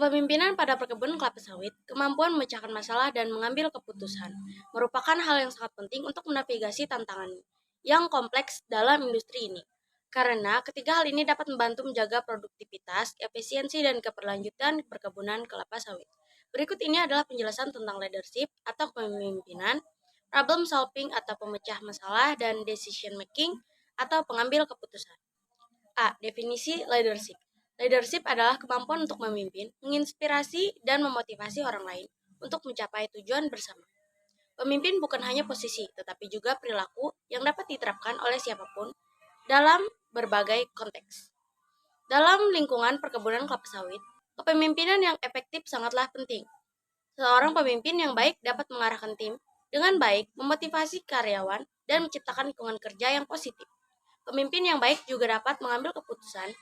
Kepemimpinan pada perkebunan kelapa sawit, kemampuan memecahkan masalah dan mengambil keputusan, merupakan hal yang sangat penting untuk menavigasi tantangan yang kompleks dalam industri ini. Karena ketiga hal ini dapat membantu menjaga produktivitas, efisiensi, dan keberlanjutan perkebunan kelapa sawit. Berikut ini adalah penjelasan tentang leadership atau kepemimpinan, problem solving atau pemecah masalah, dan decision making atau pengambil keputusan. A. Definisi leadership. Leadership adalah kemampuan untuk memimpin, menginspirasi, dan memotivasi orang lain untuk mencapai tujuan bersama. Pemimpin bukan hanya posisi, tetapi juga perilaku yang dapat diterapkan oleh siapapun dalam berbagai konteks. Dalam lingkungan perkebunan kelapa sawit, kepemimpinan yang efektif sangatlah penting. Seorang pemimpin yang baik dapat mengarahkan tim dengan baik, memotivasi karyawan, dan menciptakan lingkungan kerja yang positif. Pemimpin yang baik juga dapat mengambil keputusan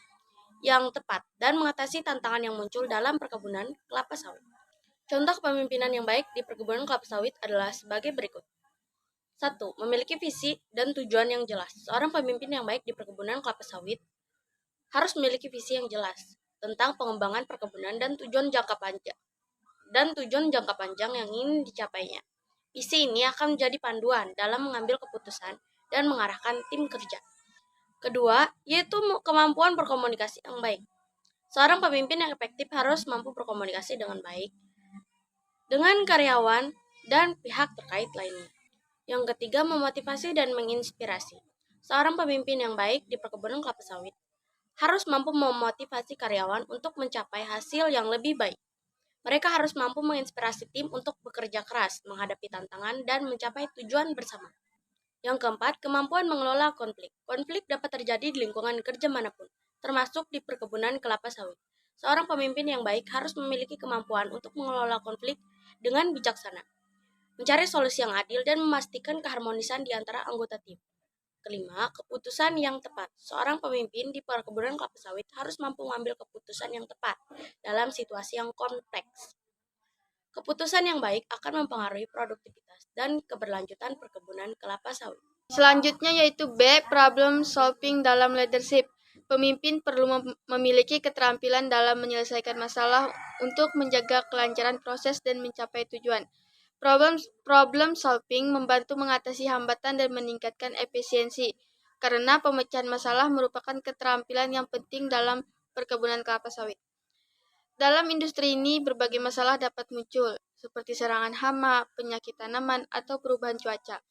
yang tepat dan mengatasi tantangan yang muncul dalam perkebunan kelapa sawit. Contoh kepemimpinan yang baik di perkebunan kelapa sawit adalah sebagai berikut. 1. Memiliki visi dan tujuan yang jelas. Seorang pemimpin yang baik di perkebunan kelapa sawit harus memiliki visi yang jelas tentang pengembangan perkebunan dan tujuan jangka panjang yang ingin dicapainya. Visi ini akan menjadi panduan dalam mengambil keputusan dan mengarahkan tim kerja. Kedua, yaitu kemampuan berkomunikasi yang baik. Seorang pemimpin yang efektif harus mampu berkomunikasi dengan baik dengan karyawan dan pihak terkait lainnya. Yang ketiga, memotivasi dan menginspirasi. Seorang pemimpin yang baik di perkebunan kelapa sawit harus mampu memotivasi karyawan untuk mencapai hasil yang lebih baik. Mereka harus mampu menginspirasi tim untuk bekerja keras, menghadapi tantangan, dan mencapai tujuan bersama. Yang keempat, kemampuan mengelola konflik. Konflik dapat terjadi di lingkungan kerja manapun, termasuk di perkebunan kelapa sawit. Seorang pemimpin yang baik harus memiliki kemampuan untuk mengelola konflik dengan bijaksana, mencari solusi yang adil, dan memastikan keharmonisan di antara anggota tim. Kelima, keputusan yang tepat. Seorang pemimpin di perkebunan kelapa sawit harus mampu mengambil keputusan yang tepat dalam situasi yang kompleks. Keputusan yang baik akan mempengaruhi produktivitas dan keberlanjutan perkebunan kelapa sawit. Selanjutnya yaitu B. Problem solving dalam leadership. Pemimpin perlu memiliki keterampilan dalam menyelesaikan masalah untuk menjaga kelancaran proses dan mencapai tujuan. Problem solving membantu mengatasi hambatan dan meningkatkan efisiensi, karena pemecahan masalah merupakan keterampilan yang penting dalam perkebunan kelapa sawit. Dalam industri ini, berbagai masalah dapat muncul, seperti serangan hama, penyakit tanaman, atau perubahan cuaca.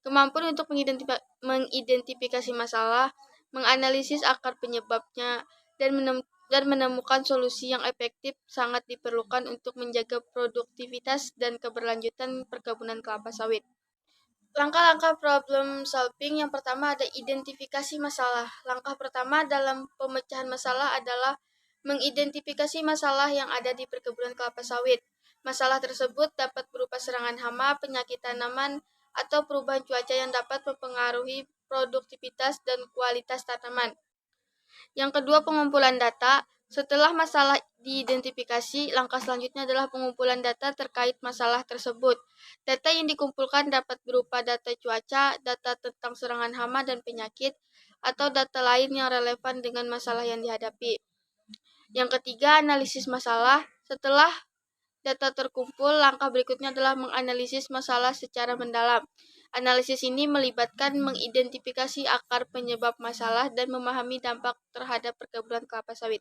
Kemampuan untuk mengidentifikasi masalah, menganalisis akar penyebabnya, dan menemukan solusi yang efektif sangat diperlukan untuk menjaga produktivitas dan keberlanjutan perkebunan kelapa sawit. Langkah-langkah problem solving yang pertama ada identifikasi masalah. Langkah pertama dalam pemecahan masalah adalah mengidentifikasi masalah yang ada di perkebunan kelapa sawit. Masalah tersebut dapat berupa serangan hama, penyakit tanaman, atau perubahan cuaca yang dapat mempengaruhi produktivitas dan kualitas tanaman. Yang kedua, pengumpulan data. Setelah masalah diidentifikasi, langkah selanjutnya adalah pengumpulan data terkait masalah tersebut. Data yang dikumpulkan dapat berupa data cuaca, data tentang serangan hama dan penyakit, atau data lain yang relevan dengan masalah yang dihadapi. Yang ketiga, analisis masalah. Setelah data terkumpul, langkah berikutnya adalah menganalisis masalah secara mendalam. Analisis ini melibatkan mengidentifikasi akar penyebab masalah dan memahami dampak terhadap perkebunan kelapa sawit.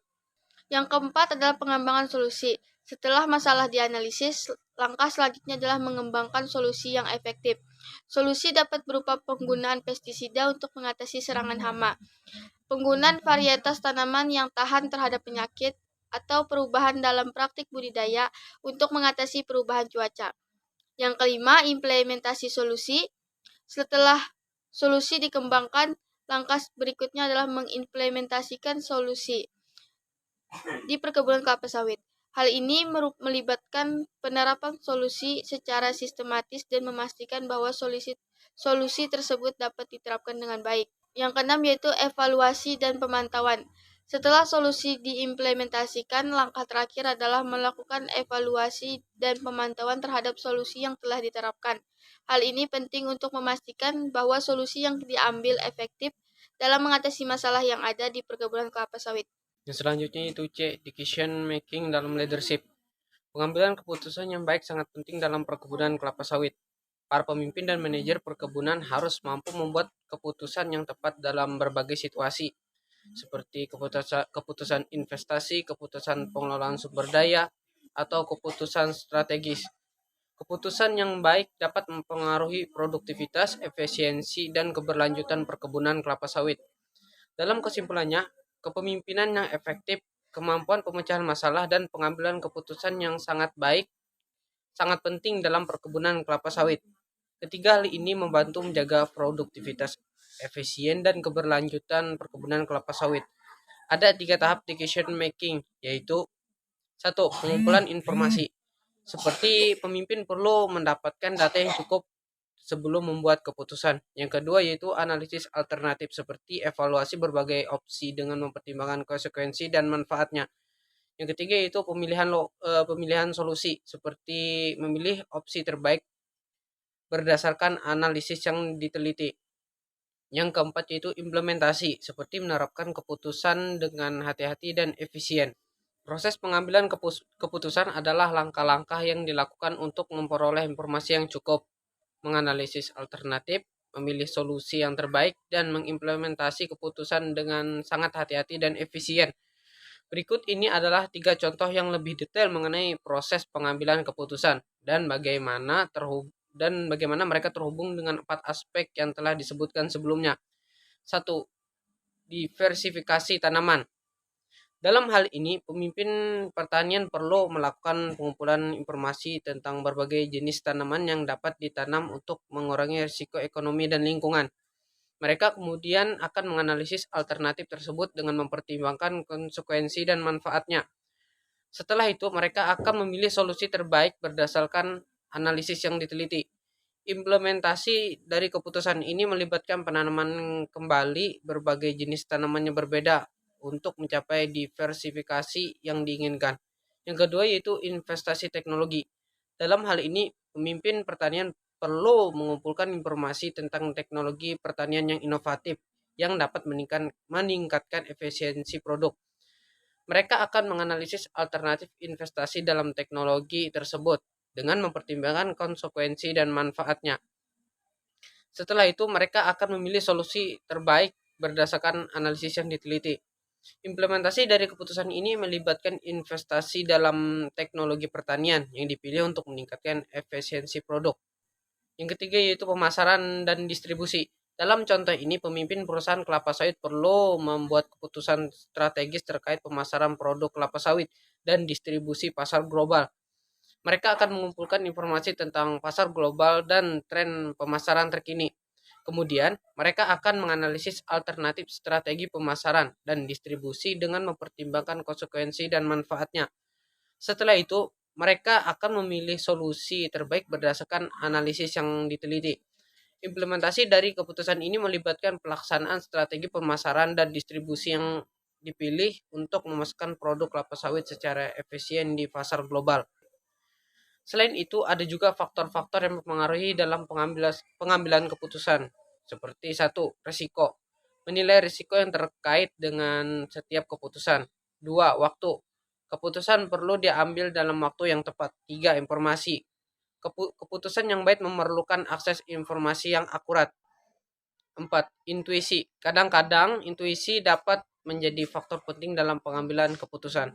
Yang keempat adalah pengembangan solusi. Setelah masalah dianalisis, langkah selanjutnya adalah mengembangkan solusi yang efektif. Solusi dapat berupa penggunaan pestisida untuk mengatasi serangan hama, penggunaan varietas tanaman yang tahan terhadap penyakit, atau perubahan dalam praktik budidaya untuk mengatasi perubahan cuaca. Yang kelima, implementasi solusi. Setelah solusi dikembangkan, langkah berikutnya adalah mengimplementasikan solusi di perkebunan kelapa sawit. Hal ini melibatkan penerapan solusi secara sistematis dan memastikan bahwa solusi tersebut dapat diterapkan dengan baik. Yang keenam yaitu evaluasi dan pemantauan. Setelah solusi diimplementasikan, langkah terakhir adalah melakukan evaluasi dan pemantauan terhadap solusi yang telah diterapkan. Hal ini penting untuk memastikan bahwa solusi yang diambil efektif dalam mengatasi masalah yang ada di perkebunan kelapa sawit. Yang selanjutnya itu C, decision making dalam leadership. Pengambilan keputusan yang baik sangat penting dalam perkebunan kelapa sawit. Para pemimpin dan manajer perkebunan harus mampu membuat keputusan yang tepat dalam berbagai situasi, seperti keputusan investasi, keputusan pengelolaan sumber daya, atau keputusan strategis. Keputusan yang baik dapat mempengaruhi produktivitas, efisiensi, dan keberlanjutan perkebunan kelapa sawit. Dalam kesimpulannya, kepemimpinan yang efektif, kemampuan pemecahan masalah, dan pengambilan keputusan yang sangat baik sangat penting dalam perkebunan kelapa sawit. Ketiga hal ini membantu menjaga produktivitas efisien dan keberlanjutan perkebunan kelapa sawit. Ada 3 tahap decision making, yaitu 1. Pengumpulan informasi. Seperti pemimpin perlu mendapatkan data yang cukup sebelum membuat keputusan. Yang kedua yaitu analisis alternatif, seperti evaluasi berbagai opsi dengan mempertimbangkan konsekuensi dan manfaatnya. Yang ketiga yaitu pemilihan solusi, seperti memilih opsi terbaik berdasarkan analisis yang diteliti. Yang keempat yaitu implementasi, seperti menerapkan keputusan dengan hati-hati dan efisien. Proses pengambilan keputusan adalah langkah-langkah yang dilakukan untuk memperoleh informasi yang cukup, menganalisis alternatif, memilih solusi yang terbaik, dan mengimplementasi keputusan dengan sangat hati-hati dan efisien. Berikut ini adalah 3 contoh yang lebih detail mengenai proses pengambilan keputusan dan bagaimana mereka terhubung dengan 4 aspek yang telah disebutkan sebelumnya. 1. Diversifikasi tanaman. Dalam hal ini, pemimpin pertanian perlu melakukan pengumpulan informasi tentang berbagai jenis tanaman yang dapat ditanam untuk mengurangi risiko ekonomi dan lingkungan. Mereka kemudian akan menganalisis alternatif tersebut dengan mempertimbangkan konsekuensi dan manfaatnya. Setelah itu, mereka akan memilih solusi terbaik berdasarkan analisis yang diteliti. Implementasi dari keputusan ini melibatkan penanaman kembali berbagai jenis tanaman yang berbeda untuk mencapai diversifikasi yang diinginkan. Yang kedua yaitu investasi teknologi. Dalam hal ini, pemimpin pertanian perlu mengumpulkan informasi tentang teknologi pertanian yang inovatif yang dapat meningkatkan efisiensi produk. Mereka akan menganalisis alternatif investasi dalam teknologi tersebut dengan mempertimbangkan konsekuensi dan manfaatnya. Setelah itu, mereka akan memilih solusi terbaik berdasarkan analisis yang diteliti. Implementasi dari keputusan ini melibatkan investasi dalam teknologi pertanian yang dipilih untuk meningkatkan efisiensi produk. Yang ketiga yaitu pemasaran dan distribusi. Dalam contoh ini, pemimpin perusahaan kelapa sawit perlu membuat keputusan strategis terkait pemasaran produk kelapa sawit dan distribusi pasar global. Mereka akan mengumpulkan informasi tentang pasar global dan tren pemasaran terkini. Kemudian, mereka akan menganalisis alternatif strategi pemasaran dan distribusi dengan mempertimbangkan konsekuensi dan manfaatnya. Setelah itu, mereka akan memilih solusi terbaik berdasarkan analisis yang diteliti. Implementasi dari keputusan ini melibatkan pelaksanaan strategi pemasaran dan distribusi yang dipilih untuk memasarkan produk kelapa sawit secara efisien di pasar global. Selain itu, ada juga faktor-faktor yang mempengaruhi dalam pengambilan keputusan, seperti 1. Risiko. Menilai risiko yang terkait dengan setiap keputusan. 2. Waktu. Keputusan perlu diambil dalam waktu yang tepat. 3. Informasi. Keputusan yang baik memerlukan akses informasi yang akurat. 4. Intuisi. Kadang-kadang intuisi dapat menjadi faktor penting dalam pengambilan keputusan.